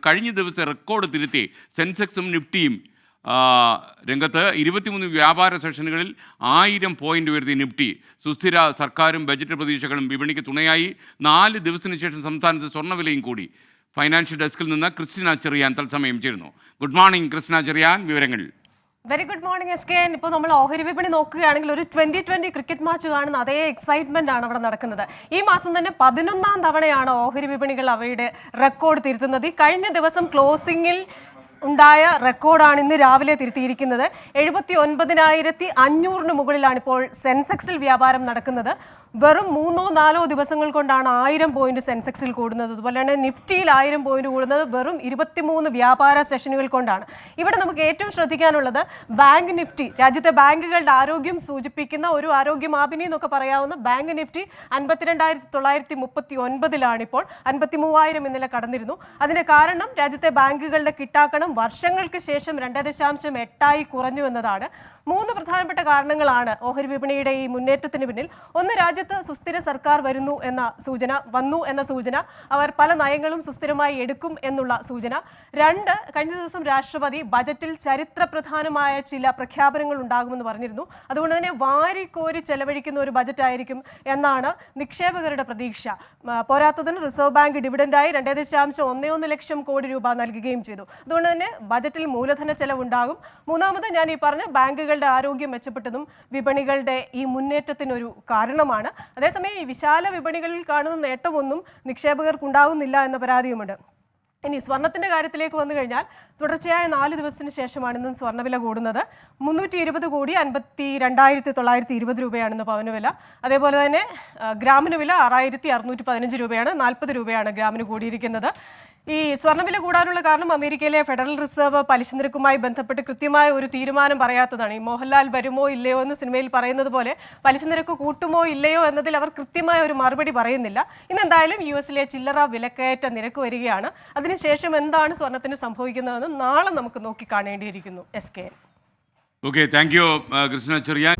കഴിഞ്ഞ ദിവസം റെക്കോർഡ് തിരുത്തി സെൻസെക്സും നിഫ്റ്റിയും രംഗത്ത് 23 വ്യാപാര സെഷനുകളിൽ 1000 പോയിന്റ് ഉയർത്തി നിഫ്റ്റി. സുസ്ഥിര സർക്കാരും ബജറ്റ് പ്രതീക്ഷകളും വിപണിക്ക് തുണയായി. 4 ദിവസത്തിന് ശേഷം സംസ്ഥാനത്ത് സ്വർണ്ണവിലയും കൂടി. ഫൈനാൻഷ്യൽ ഡെസ്കിൽ നിന്ന് ക്രിസ്റ്റിന ചെറിയാൻ തത്സമയം ചേരുന്നു. ഗുഡ് മോർണിംഗ് ക്രിസ്റ്റിന ചെറിയാൻ, വിവരങ്ങൾ. Very good morning SKN. ഇപ്പോൾ നമ്മൾ ഓഹരി വിപണി നോക്കുകയാണെങ്കിൽ ഒരു 2020 ക്രിക്കറ്റ് മാച്ച് കാണുന്ന അതേ എക്സൈറ്റ്മെന്റ് ആണ് അവിടെ നടക്കുന്നത്. ഈ മാസം തന്നെ 11ാം തവണയാണ് ഓഹരി വിപണികൾ അവയുടെ റെക്കോർഡ് തിരുത്തുന്നത്. ഈ കഴിഞ്ഞ ദിവസം ക്ലോസിംഗിൽ ഉണ്ടായ റെക്കോർഡാണ് ഇന്ന് രാവിലെ തിരുത്തിയിരിക്കുന്നത്. 79,500 മുകളിലാണ് ഇപ്പോൾ സെൻസെക്സിൽ വ്യാപാരം നടക്കുന്നത്. വെറും 3-4 ദിവസങ്ങൾ കൊണ്ടാണ് 1000 പോയിന്റ് സെൻസെക്സിൽ കൂടുന്നത്. അതുപോലെ തന്നെ നിഫ്റ്റിയിൽ 1000 പോയിന്റ് കൂടുന്നത് വെറും 23 വ്യാപാര സെഷനുകൾ കൊണ്ടാണ്. ഇവിടെ നമുക്ക് ഏറ്റവും ശ്രദ്ധിക്കാനുള്ളത് ബാങ്ക് നിഫ്റ്റി, രാജ്യത്തെ ബാങ്കുകളുടെ ആരോഗ്യം സൂചിപ്പിക്കുന്ന ഒരു ആരോഗ്യ മാപിനി എന്നൊക്കെ പറയാവുന്ന ബാങ്ക് നിഫ്റ്റി 52,939 ഇപ്പോൾ 53,000 ഇന്നലെ കടന്നിരുന്നു. അതിന് കാരണം രാജ്യത്തെ ബാങ്കുകളുടെ കിട്ടാക്കണം വർഷങ്ങൾക്ക് ശേഷം 2.8 കുറഞ്ഞു എന്നതാണ്. 3 പ്രധാനപ്പെട്ട കാരണങ്ങളാണ് ഓഹരി വിപണിയുടെ ഈ മുന്നേറ്റത്തിന് പിന്നിൽ. ഒന്ന്, രാജ്യത്ത് സുസ്ഥിര സർക്കാർ വന്നു എന്ന സൂചന, അവർ പല നയങ്ങളും സുസ്ഥിരമായി എടുക്കും എന്നുള്ള സൂചന. 2, കഴിഞ്ഞ ദിവസം രാഷ്ട്രപതി ബജറ്റിൽ ചരിത്രപ്രധാനമായ ചില പ്രഖ്യാപനങ്ങൾ ഉണ്ടാകുമെന്ന് പറഞ്ഞിരുന്നു. അതുകൊണ്ട് തന്നെ വാരിക്കോരി ചെലവഴിക്കുന്ന ഒരു ബജറ്റായിരിക്കും എന്നാണ് നിക്ഷേപകരുടെ പ്രതീക്ഷ. പോരാത്തതിന് റിസർവ് ബാങ്ക് ഡിവിഡൻഡായി 2.11 ലക്ഷം കോടി രൂപ നൽകുകയും ചെയ്തു. അതുകൊണ്ട് തന്നെ ബജറ്റിൽ മൂലധന ചെലവുണ്ടാകും. മൂന്നാമത്, ഞാൻ ഈ പറഞ്ഞ ബാങ്കുകളുടെ ആരോഗ്യം മെച്ചപ്പെട്ടതും വിപണികളുടെ ഈ മുന്നേറ്റത്തിനൊരു കാരണമാണ്. അതേസമയം ഈ വിശാല വിപണികളിൽ കാണുന്ന നേട്ടമൊന്നും നിക്ഷേപകർക്കുണ്ടാകുന്നില്ല എന്ന പരാതിയുമുണ്ട്. ഇനി സ്വർണത്തിൻ്റെ കാര്യത്തിലേക്ക് വന്നു കഴിഞ്ഞാൽ തുടർച്ചയായ 4 ദിവസത്തിന് ശേഷമാണ് ഇന്ന് സ്വർണ്ണവില കൂടുന്നത്. 320,52,920 രൂപയാണെന്ന് പവന് വില. അതേപോലെ തന്നെ ഗ്രാമിന് വില 6,615 രൂപയാണ്. 40 രൂപയാണ് ഗ്രാമിന് കൂടിയിരിക്കുന്നത്. ഈ സ്വർണ്ണവില കൂടാനുള്ള കാരണം അമേരിക്കയിലെ ഫെഡറൽ റിസർവ് പലിശ നിരക്കുമായി ബന്ധപ്പെട്ട് കൃത്യമായ ഒരു തീരുമാനം പറയാത്തതാണ്. ഈ മോഹൻലാൽ വരുമോ ഇല്ലയോ എന്ന് സിനിമയിൽ പറയുന്നത് പോലെ പലിശ നിരക്ക് കൂട്ടുമോ ഇല്ലയോ എന്നതിൽ അവർ കൃത്യമായ ഒരു മറുപടി പറയുന്നില്ല. ഇന്നെന്തായാലും US-ലെ ചില്ലറ വിലക്കയറ്റ നിരക്ക് വരികയാണ്. അതിനുശേഷം എന്താണ് സ്വർണ്ണത്തിന് സംഭവിക്കുന്നതെന്ന് നാളെ നമുക്ക് നോക്കി കാണേണ്ടിയിരിക്കുന്നു. SKN. Okay, thank you Christina Cherian.